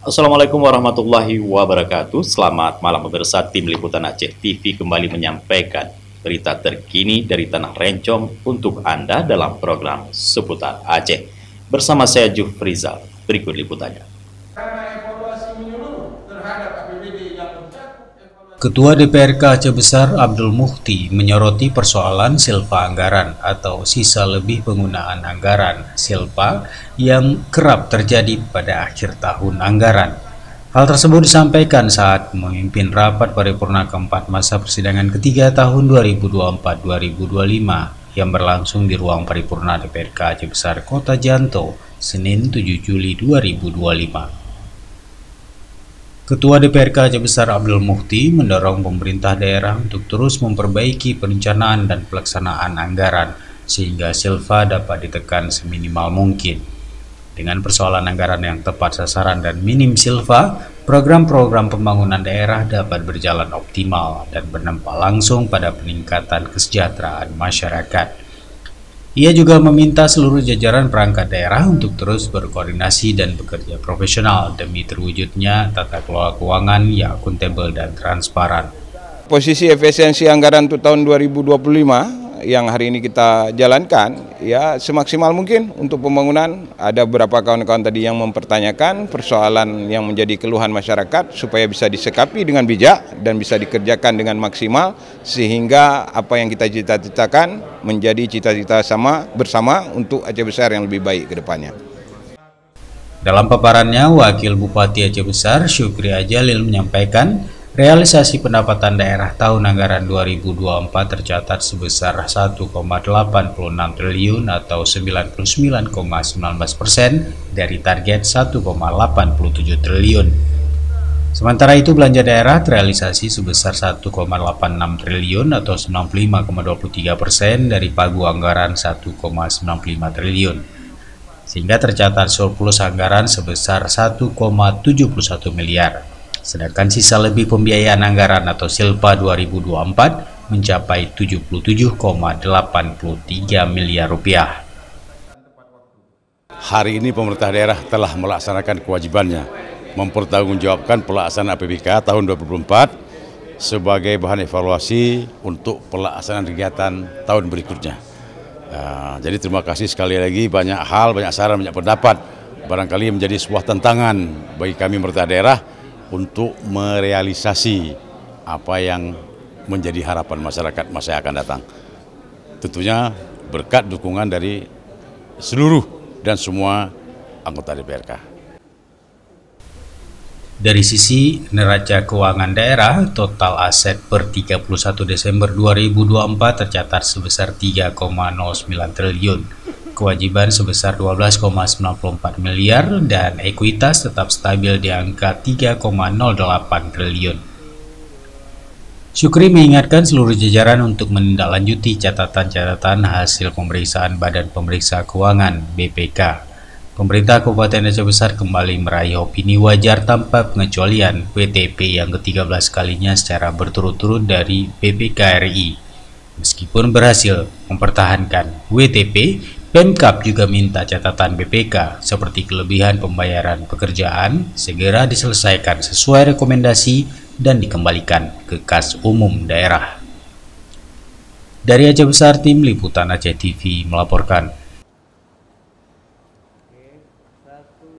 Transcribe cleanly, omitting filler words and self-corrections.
Assalamualaikum warahmatullahi wabarakatuh. Selamat malam pemirsa, tim Liputan Aceh TV kembali menyampaikan berita terkini dari Tanah Rencong untuk Anda dalam program Seputar Aceh. Bersama saya Jufrizal, berikut liputannya. Ketua DPRK Aceh Besar Abdul Mukhti menyoroti persoalan silpa anggaran atau sisa lebih penggunaan anggaran silpa yang kerap terjadi pada akhir tahun anggaran. Hal tersebut disampaikan saat memimpin rapat paripurna keempat masa persidangan ketiga tahun 2024-2025 yang berlangsung di ruang paripurna DPRK Aceh Besar Kota Janto, Senin 7 Juli 2025. Ketua DPRK Aceh Besar Abdul Mukhti mendorong pemerintah daerah untuk terus memperbaiki perencanaan dan pelaksanaan anggaran sehingga silpa dapat ditekan seminimal mungkin. Dengan persoalan anggaran yang tepat sasaran dan minim silpa, program-program pembangunan daerah dapat berjalan optimal dan berdampak langsung pada peningkatan kesejahteraan masyarakat. Ia juga meminta seluruh jajaran perangkat daerah untuk terus berkoordinasi dan bekerja profesional demi terwujudnya tata kelola keuangan yang akuntabel dan transparan. Posisi efisiensi anggaran untuk tahun 2025 yang hari ini kita jalankan ya semaksimal mungkin untuk pembangunan. Ada beberapa kawan-kawan tadi yang mempertanyakan persoalan yang menjadi keluhan masyarakat supaya bisa disikapi dengan bijak dan bisa dikerjakan dengan maksimal sehingga apa yang kita cita-citakan menjadi cita-cita bersama untuk Aceh Besar yang lebih baik ke depannya. Dalam paparannya, Wakil Bupati Aceh Besar Syukri Ajalil menyampaikan realisasi pendapatan daerah tahun anggaran 2024 tercatat sebesar 1,86 triliun atau 99,19% dari target 1,87 triliun. Sementara itu belanja daerah terrealisasi sebesar 1,86 triliun atau 95,23% dari pagu anggaran 1,95 triliun. Sehingga tercatat surplus anggaran sebesar 1,71 miliar. Sedangkan sisa lebih pembiayaan anggaran atau silpa 2024 mencapai 77,83 miliar rupiah. Hari ini pemerintah daerah telah melaksanakan kewajibannya mempertanggungjawabkan pelaksanaan APBK tahun 2024 sebagai bahan evaluasi untuk pelaksanaan kegiatan tahun berikutnya. Jadi terima kasih sekali lagi, banyak hal, banyak saran, banyak pendapat. Barangkali menjadi sebuah tantangan bagi kami pemerintah daerah untuk merealisasi apa yang menjadi harapan masyarakat masa yang akan datang. Tentunya berkat dukungan dari seluruh dan semua anggota DPRK. Dari sisi neraca keuangan daerah, total aset per 31 Desember 2024 tercatat sebesar 3,09 triliun. Kewajiban sebesar 12,94 miliar dan ekuitas tetap stabil di angka 3,08 triliun. Syukri mengingatkan seluruh jajaran untuk menindaklanjuti catatan-catatan hasil pemeriksaan Badan Pemeriksa Keuangan (BPK). Pemerintah Kabupaten Aceh Besar kembali meraih opini wajar tanpa pengecualian WTP yang ke-13 kalinya secara berturut-turut dari BPK RI. Meskipun berhasil mempertahankan WTP, Pemkab juga minta catatan BPK seperti kelebihan pembayaran pekerjaan segera diselesaikan sesuai rekomendasi dan dikembalikan ke kas umum daerah. Dari Aceh Besar, tim Liputan Aceh TV melaporkan.